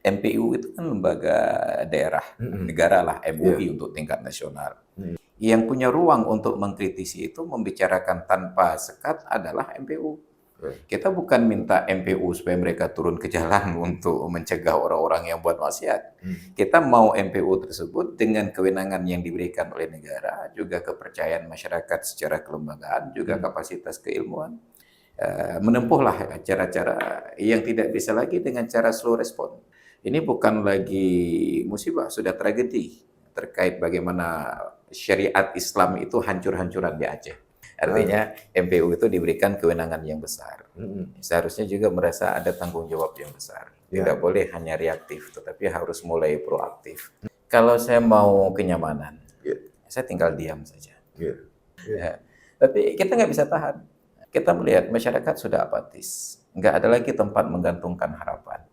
MPU itu kan lembaga daerah, negara lah, Iya. MUI untuk tingkat nasional. Mhm. Yang punya ruang untuk mengkritisi itu, membicarakan tanpa sekat adalah MPU. Oke. Kita bukan minta MPU supaya mereka turun ke jalan untuk mencegah orang-orang yang buat maksiat. Kita mau MPU tersebut dengan kewenangan yang diberikan oleh negara, juga kepercayaan masyarakat secara kelembagaan, juga kapasitas keilmuan, menempuhlah cara-cara yang tidak bisa lagi dengan cara slow respon. Ini bukan lagi musibah, sudah tragedi terkait bagaimana syariat Islam itu hancur-hancuran di Aceh. Artinya MPU itu diberikan kewenangan yang besar. Seharusnya juga merasa ada tanggung jawab yang besar. Tidak boleh hanya reaktif, tetapi harus mulai proaktif. Kalau saya mau kenyamanan, saya tinggal diam saja. Ya. Tapi kita nggak bisa tahan. Kita melihat masyarakat sudah apatis. Nggak ada lagi tempat menggantungkan harapan.